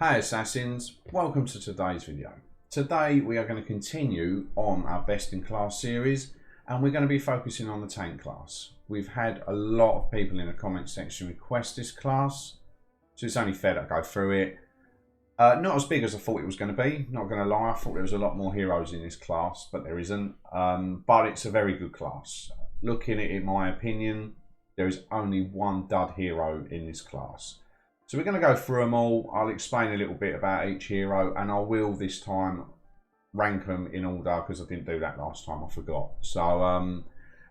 Hi Assassins, welcome to today's video. Today we are going to continue on our Best in Class series and we're going to be focusing on the tank class. We've had a lot of people in the comment section request this class, so it's only fair to go through it. Not as big as I thought it was going to be, not going to lie. I thought there was a lot more heroes in this class, but there isn't. But it's a very good class. Looking at it, in my opinion, there is only one dud hero in this class. So we're going to go through them all. I'll explain a little bit about each hero, and I will this time rank them in order because I didn't do that last time, I forgot. So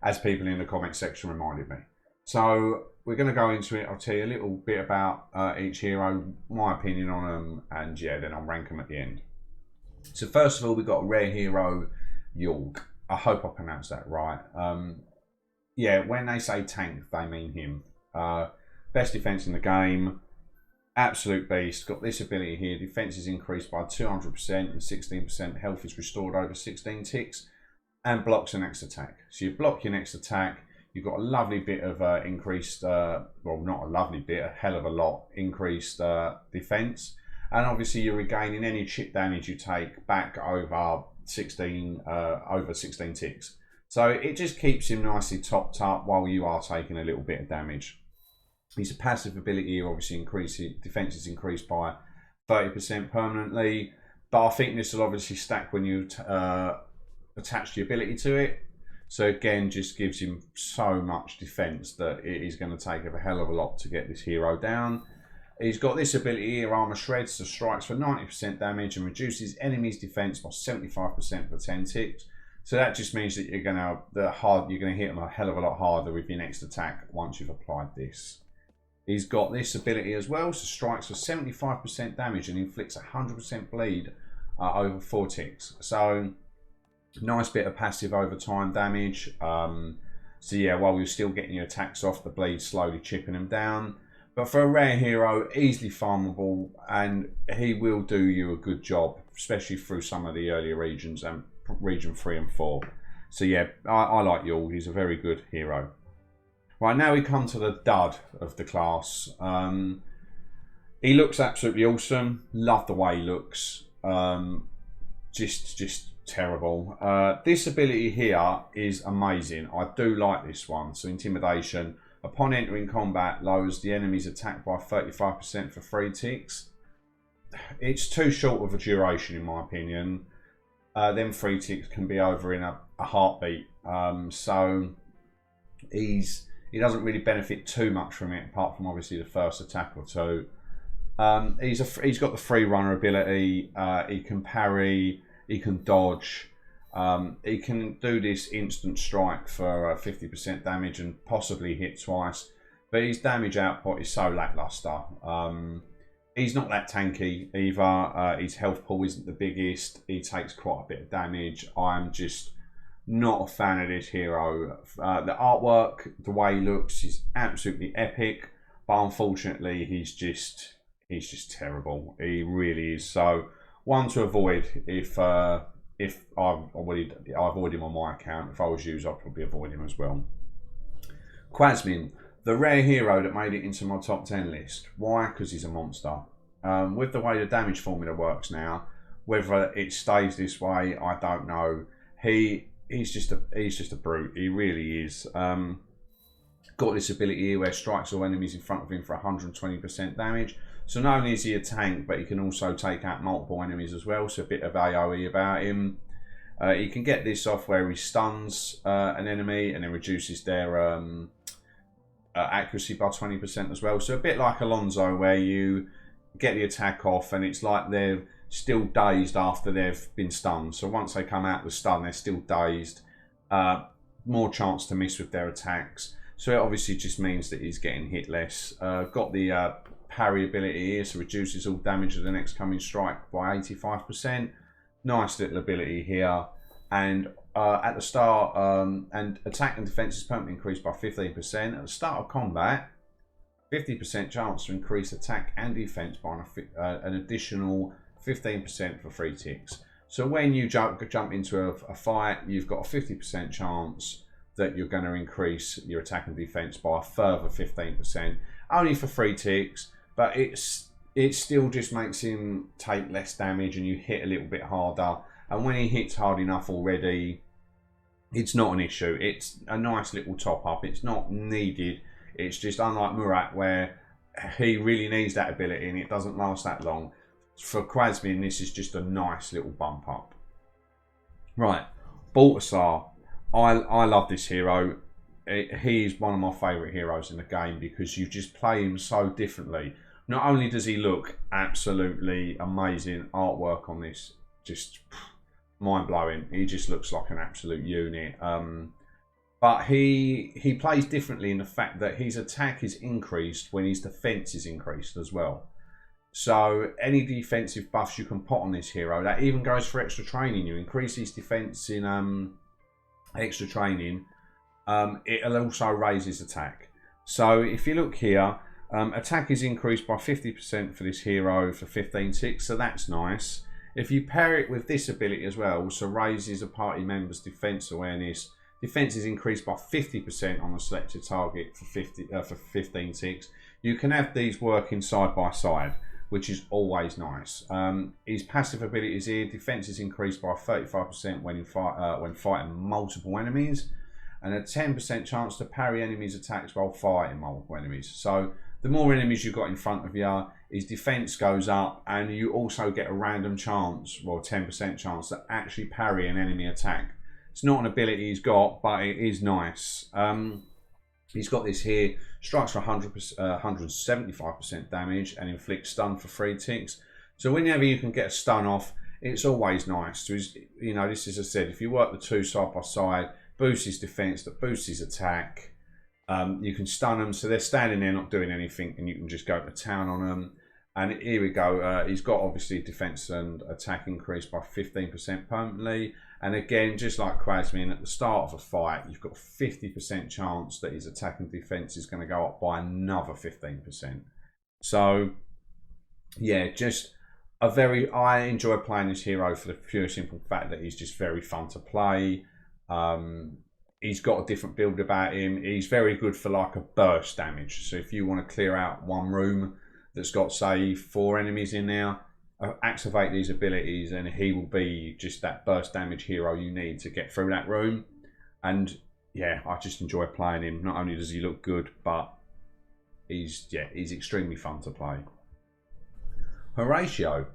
as people in the comment section reminded me. So we're going to go into it. I'll tell you a little bit about each hero, my opinion on them, and yeah, then I'll rank them at the end. So first of all, we've got a rare hero, York. I hope I pronounced that right. Yeah, when they say tank, they mean him. Best defense in the game. Absolute beast. Got this ability here. Defense is increased by 200% and 16%. Health is restored over 16 ticks and blocks the next attack. So you block your next attack. You've got a lovely bit of increased, well, not a lovely bit, a hell of a lot increased defense. And obviously you're regaining any chip damage you take back over 16 ticks. So it just keeps him nicely topped up while you are taking a little bit of damage. He's a passive ability here, obviously defense is increased by 30% permanently, but I think this will obviously stack when you attach the ability to it. So again, just gives him so much defense that it is going to take a hell of a lot to get this hero down. He's got this ability here, Armor Shreds, so strikes for 90% damage and reduces enemies' defense by 75% for 10 ticks. So that just means that you're going to hit them a hell of a lot harder with your next attack once you've applied this. He's got this ability as well, so strikes for 75% damage and inflicts 100% bleed over 4 ticks. So nice bit of passive over time damage. So yeah, while you're still getting your attacks off, the bleed's slowly chipping them down. But for a rare hero, easily farmable, and he will do you a good job, especially through some of the earlier regions and region 3 and 4. So yeah, I like Yul. He's a very good hero. Right, now we come to the dud of the class. He looks absolutely awesome. Love the way he looks. Just terrible. This ability here is amazing. I do like this one. So Intimidation. Upon entering combat, lowers the enemy's attack by 35% for 3 ticks. It's too short of a duration in my opinion. Them 3 ticks can be over in a heartbeat. So he doesn't really benefit too much from it, apart from obviously the first attack or two. He's got the free runner ability. He can parry. He can dodge. He can do this instant strike for 50% damage and possibly hit twice. But his damage output is so lackluster. He's not that tanky either. His health pool isn't the biggest. He takes quite a bit of damage. I'm just not a fan of this hero. The artwork, the way he looks, is absolutely epic, but unfortunately he's just terrible. He really is. So one to avoid if I avoid him on my account. If I was you, I'd probably avoid him as well. Quasman, the rare hero that made it into my top 10 list. Why? Because he's a monster. With the way the damage formula works now, whether it stays this way, I don't know. He's just a brute. He really is. Got this ability here where strikes all enemies in front of him for 120% damage. So not only is he a tank, but he can also take out multiple enemies as well. So a bit of AoE about him. He can get this off where he stuns an enemy and then reduces their accuracy by 20% as well. So a bit like Alonso, where you get the attack off and it's like they're still dazed after they've been stunned. So once they come out the stun, they're still dazed. More chance to miss with their attacks. So it obviously just means that he's getting hit less. Got the parry ability here, so reduces all damage of the next coming strike by 85%. Nice little ability here. And at the start, and attack and defense is permanently increased by 15%. At the start of combat, 50% chance to increase attack and defense by an additional 15% for 3 ticks. So when you jump into a fight, you've got a 50% chance that you're going to increase your attack and defense by a further 15%, only for 3 ticks. But it's it still just makes him take less damage and you hit a little bit harder. And when he hits hard enough already, it's not an issue. It's a nice little top up. It's not needed. It's just unlike Murat, where he really needs that ability and it doesn't last that long. For Quasman, this is just a nice little bump up. Right, Balthasar. I love this hero. He's one of my favourite heroes in the game because you just play him so differently. Not only does he look absolutely amazing, artwork on this just mind-blowing. He just looks like an absolute unit. But he plays differently in the fact that his attack is increased when his defence is increased as well. So any defensive buffs you can put on this hero, that even goes for extra training. You increase his defence in extra training, it also raises attack. So if you look here, attack is increased by 50% for this hero for 15-6, so that's nice. If you pair it with this ability as well, so raises a party member's defense awareness, defense is increased by 50% on a selected target for 15-6. You can have these working side by side, which is always nice. His passive abilities here, defense is increased by 35% when fighting multiple enemies, and a 10% chance to parry enemies' attacks while fighting multiple enemies. So the more enemies you've got in front of you, his defense goes up, and you also get a random chance, well, 10% chance to actually parry an enemy attack. It's not an ability he's got, but it is nice. He's got this here, strikes for 175% damage and inflicts stun for 3 ticks. So whenever you can get a stun off, it's always nice. So you know, this is, as I said, if you work the two side by side, boosts his defense, that boosts his attack. You can stun them, so they're standing there not doing anything, and you can just go to town on them. And here we go. He's got obviously defense and attack increased by 15% permanently. And again, just like Quasman, at the start of a fight, you've got a 50% chance that his attack and defense is going to go up by another 15%. So yeah, just I enjoy playing this hero for the pure simple fact that he's just very fun to play. He's got a different build about him. He's very good for like a burst damage. So if you want to clear out one room that's got, say, 4 enemies in there, activate these abilities and he will be just that burst damage hero you need to get through that room. And yeah, I just enjoy playing him. Not only does he look good, but he's extremely fun to play. Horatio.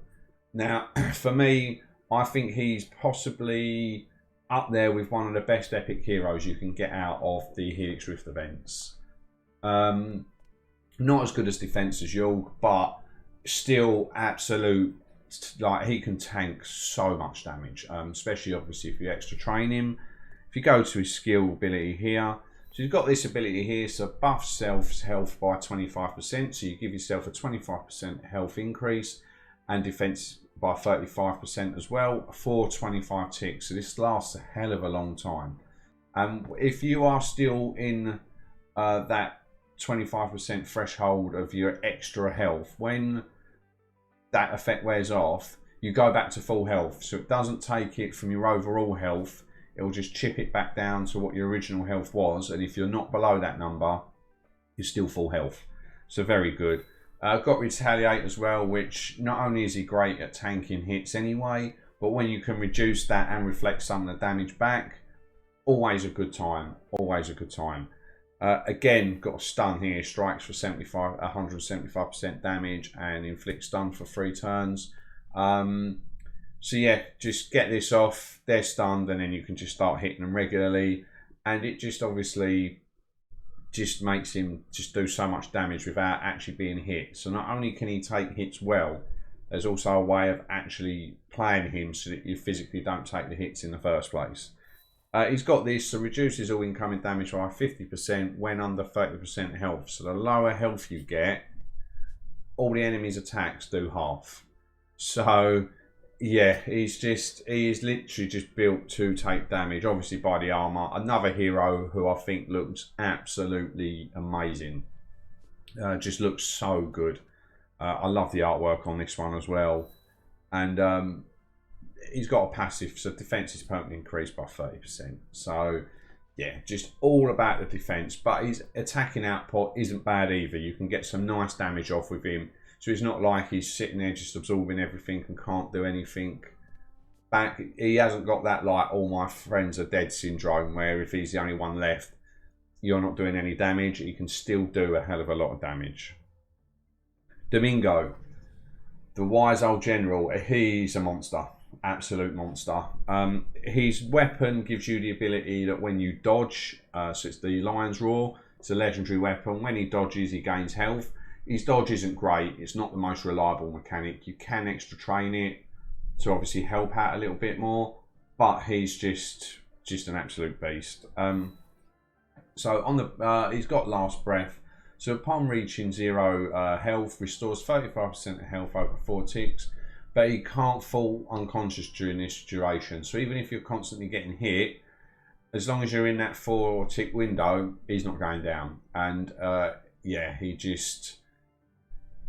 Now, for me, I think he's possibly up there with one of the best epic heroes you can get out of the Helix Rift events. Not as good as defense as Yulg, but still absolute, like, he can tank so much damage, especially obviously if you extra train him. If you go to his skill ability here, so you've got this ability here, so buff self's health by 25%, so you give yourself a 25% health increase, and defense by 35% as well for 25 ticks. So this lasts a hell of a long time. If you are still in that 25% threshold of your extra health, when that effect wears off, you go back to full health. So it doesn't take it from your overall health, it will just chip it back down to what your original health was, and if you're not below that number, you're still full health. So very good. Got Retaliate as well, which not only is he great at tanking hits anyway, but when you can reduce that and reflect some of the damage back, always a good time. Always a good time. Again, got a stun here, strikes for 175% damage and inflicts stun for 3 turns. So yeah, just get this off, they're stunned, and then you can just start hitting them regularly, and it just obviously just makes him just do so much damage without actually being hit. So not only can he take hits well, there's also a way of actually playing him so that you physically don't take the hits in the first place. He's got this, so reduces all incoming damage by 50% when under 30% health. So the lower health you get, all the enemy's attacks do half. So yeah, he is literally just built to take damage, obviously by the armor. Another hero who I think looks absolutely amazing. Just looks so good. I love the artwork on this one as well. And he's got a passive, so defense is permanently increased by 30%. So yeah, just all about the defense. But his attacking output isn't bad either. You can get some nice damage off with him So it's not like he's sitting there just absorbing everything and can't do anything back. He hasn't got that like all my friends are dead syndrome, where if he's the only one left, you're not doing any damage. He can still do a hell of a lot of damage. Domingo, the wise old general, he's a monster. Absolute monster. His weapon gives you the ability that when you dodge, so it's the Lion's Roar, it's a legendary weapon. When he dodges, he gains health. His dodge isn't great, it's not the most reliable mechanic. You can extra train it to obviously help out a little bit more, but he's just an absolute beast. So on the he's got Last Breath. So upon reaching 0 health, restores 35% of health over 4 ticks, but he can't fall unconscious during this duration. So even if you're constantly getting hit, as long as you're in that 4 tick window, he's not going down. And yeah, he just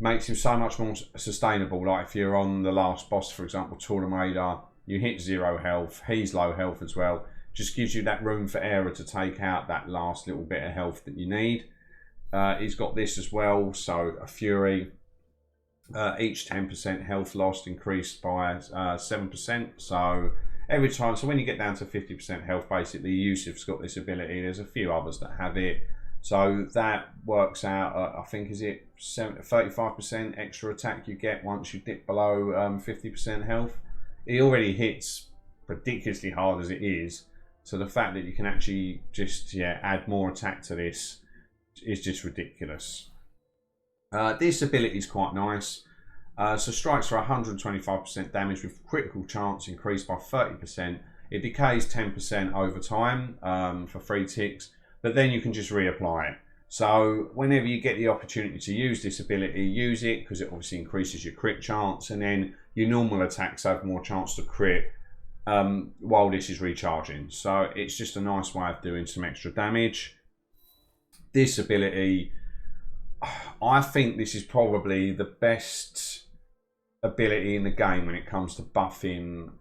makes him so much more sustainable. Like if you're on the last boss, for example, Tornado, you hit 0 health, he's low health as well. Just gives you that room for error to take out that last little bit of health that you need. He's got this as well, so a Fury. Each 10% health lost increased by 7%. So every time, so when you get down to 50% health, basically Yusef's got this ability. There's a few others that have it. So that works out, I think, is it 35% extra attack you get once you dip below 50% health. He already hits ridiculously hard as it is. So the fact that you can actually just add more attack to this is just ridiculous. This ability is quite nice. So strikes for 125% damage with critical chance increased by 30%. It decays 10% over time for 3 ticks, but then you can just reapply it. So whenever you get the opportunity to use this ability, use it, because it obviously increases your crit chance, and then your normal attacks have more chance to crit while this is recharging. So it's just a nice way of doing some extra damage. This ability, I think this is probably the best ability in the game when it comes to buffing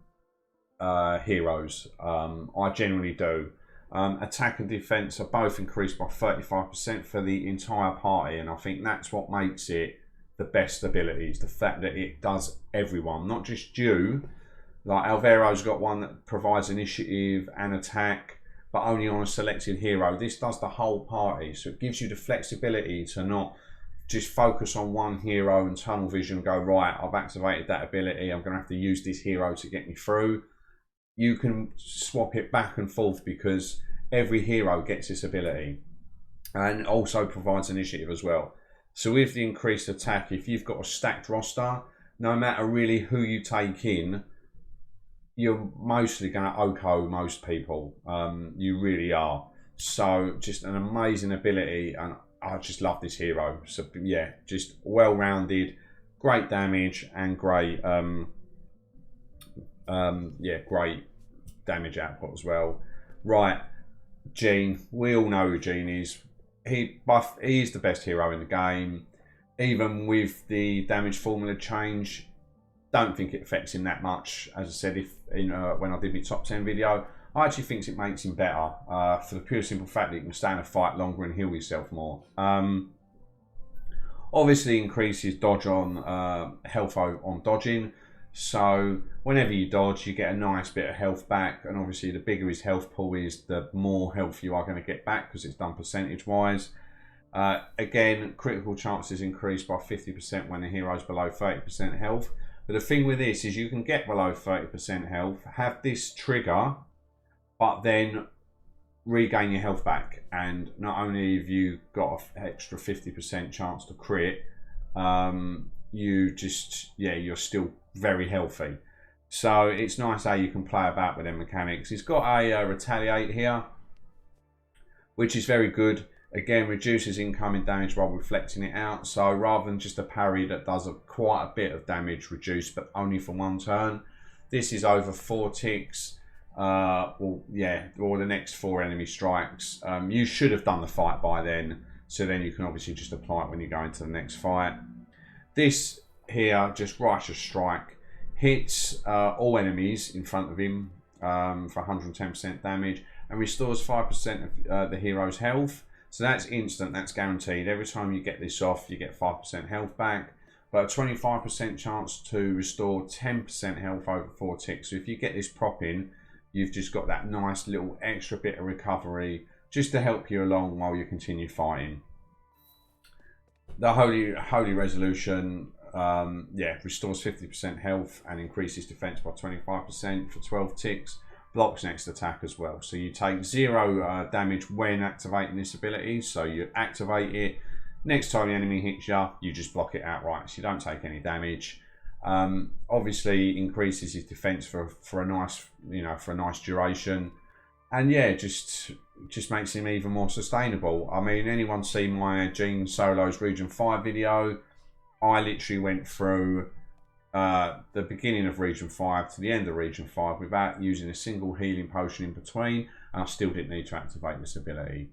heroes. I generally do. Attack and defense are both increased by 35% for the entire party, and I think that's what makes it the best abilities. The fact that it does everyone, not just you. Like Alvaro's got one that provides initiative and attack, but only on a selected hero. This does the whole party, so it gives you the flexibility to not just focus on one hero and tunnel vision and go, right, I've activated that ability, I'm going to have to use this hero to get me through. You can swap it back and forth because every hero gets this ability, and also provides initiative as well. So with the increased attack, if you've got a stacked roster, no matter really who you take in, you're mostly going to OHKO most people. You really are. So just an amazing ability, and I just love this hero. So yeah, just well-rounded, great damage, and great great damage output as well. Right, Gene, we all know who Eugene is. He's the best hero in the game. Even with the damage formula change, don't think it affects him that much. As I said, when I did my top 10 video, I actually think it makes him better for the pure simple fact that you can stay in a fight longer and heal yourself more. Obviously increases dodge on health on dodging. So whenever you dodge, you get a nice bit of health back, and obviously the bigger his health pool is, the more health you are going to get back because it's done percentage wise. Again, critical chances increase by 50% when the hero is below 30% health. But the thing with this is you can get below 30% health, have this trigger, but then regain your health back. And not only have you got an extra 50% chance to crit, you're still very healthy. So it's nice how you can play about with them mechanics. It's got a retaliate here, which is very good. Again, reduces incoming damage while reflecting it out. So rather than just a parry that does quite a bit of damage reduced, but only for one turn, this is over 4 ticks. Or the next 4 enemy strikes. You should have done the fight by then, so then you can obviously just apply it when you go into the next fight. This here, just Righteous Strike, hits all enemies in front of him for 110% damage, and restores 5% of the hero's health. So that's instant, that's guaranteed. Every time you get this off, you get 5% health back. but a 25% chance to restore 10% health over 4 ticks. So if you get this prop in, you've just got that nice little extra bit of recovery just to help you along while you continue fighting. The Holy Resolution, yeah, restores 50% health and increases defense by 25% for 12 ticks. Blocks next attack as well. So you take 0 damage when activating this ability. So you activate it. Next time the enemy hits you, you just block it outright. So you don't take any damage. Obviously increases his defense for a nice, for a nice duration. And yeah, just makes him even more sustainable. I mean, anyone see my Eugene Solos Region 5 video? I literally went through the beginning of Region 5 to the end of Region 5 without using a single healing potion in between, and I still didn't need to activate this ability.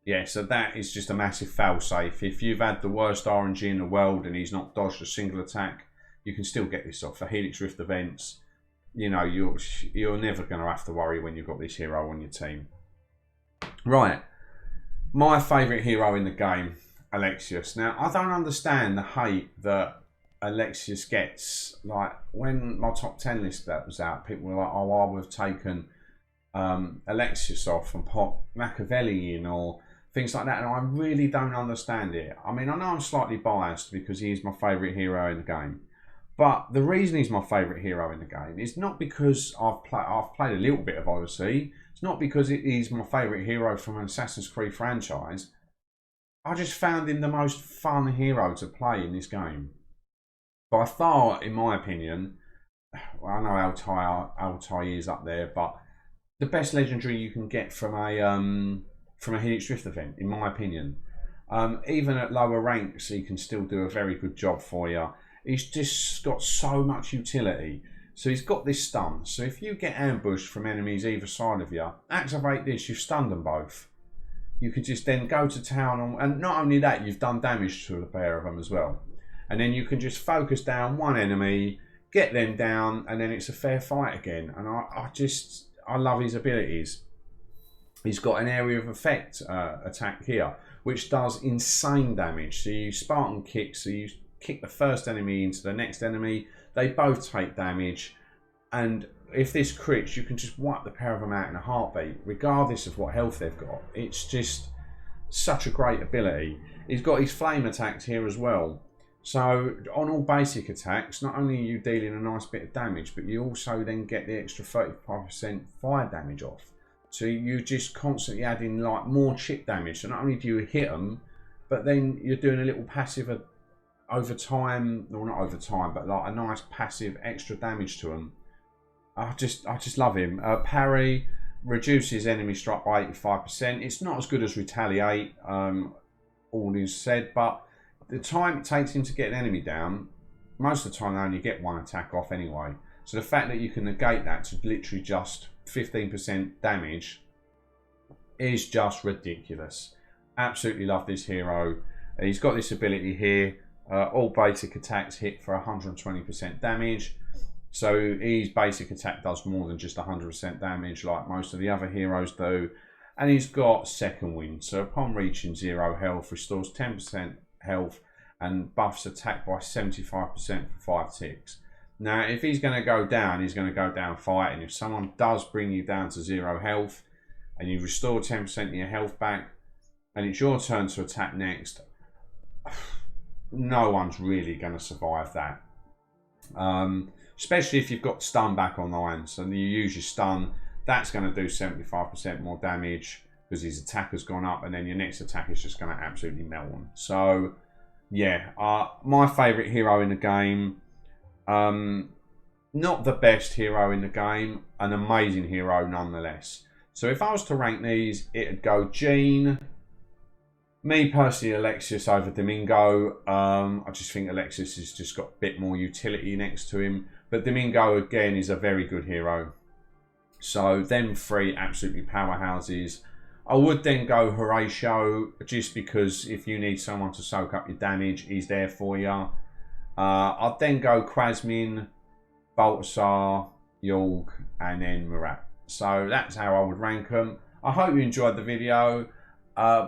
Yeah, so that is just a massive fail-safe. If you've had the worst RNG in the world and he's not dodged a single attack, you can still get this off. For Helix Rift events, you're never going to have to worry when you've got this hero on your team. Right, my favourite hero in the game, Alexis. Now, I don't understand the hate that Alexis gets. Like, when my top 10 list that was out, people were like, oh, I would have taken Alexis off and put Machiavelli in or things like that, and I really don't understand it. I mean, I know I'm slightly biased because he's my favourite hero in the game, but the reason he's my favourite hero in the game is not because I've played a little bit of Odyssey. It's not because he's my favourite hero from an Assassin's Creed franchise. I just found him the most fun hero to play in this game. By far, in my opinion, well, I know Altai is up there, but the best legendary you can get from a Helix Rift event, in my opinion. Even at lower ranks, he can still do a very good job for you. He's just got so much utility. So he's got this stun. So if you get ambushed from enemies either side of you, activate this, you've stunned them both. You could just then go to town, and not only that, you've done damage to the pair of them as well. And then you can just focus down one enemy, get them down, and then it's a fair fight again. And I love his abilities. He's got an area of effect attack here, which does insane damage. So you Spartan kick, so you kick the first enemy into the next enemy. They both take damage, and if this crits, you can just wipe the pair of them out in a heartbeat, regardless of what health they've got. It's just such a great ability. He's got his flame attacks here as well. So on all basic attacks, not only are you dealing a nice bit of damage, but you also then get the extra 35% fire damage off. So you just constantly adding like more chip damage. So not only do you hit them, but then you're doing a little passive over time, or not over time, but like a nice passive extra damage to them. I just love him. Parry reduces enemy strike by 85%. It's not as good as retaliate, all is said, but the time it takes him to get an enemy down, most of the time they only get one attack off anyway. So the fact that you can negate that to literally just 15% damage is just ridiculous. Absolutely love this hero. He's got this ability here. All basic attacks hit for 120% damage. So his basic attack does more than just 100% damage like most of the other heroes do. And he's got second wind. So upon reaching 0 health, restores 10% health and buffs attack by 75% for 5 ticks. Now, if he's going to go down, he's going to go down fighting. If someone does bring you down to 0 health and you restore 10% of your health back and it's your turn to attack next, no one's really going to survive that. Especially if you've got stun back online. So you use your stun, that's going to do 75% more damage because his attack has gone up, and then your next attack is just going to absolutely melt them. So yeah, my favourite hero in the game. Not the best hero in the game, an amazing hero nonetheless. So if I was to rank these, it'd go Gene, me personally Alexis over Domingo. I just think Alexis has just got a bit more utility next to him, but Domingo again is a very good hero. So them three absolutely powerhouses. I would then go Horatio, just because if you need someone to soak up your damage, he's there for you. I'd then go Quasman, Balthasar, Yulg, and then Murat. So that's how I would rank them. I hope you enjoyed the video.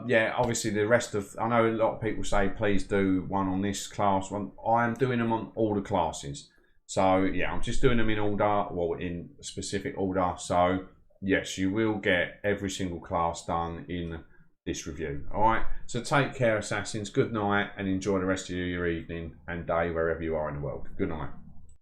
yeah, obviously the rest of, I know a lot of people say please do one on this class. I am doing them on all the classes. So yeah, I'm just doing them in order, well, in specific order. So yes, you will get every single class done in this review. All right, so take care, Assassins. Good night, and enjoy the rest of your evening and day wherever you are in the world. Good night.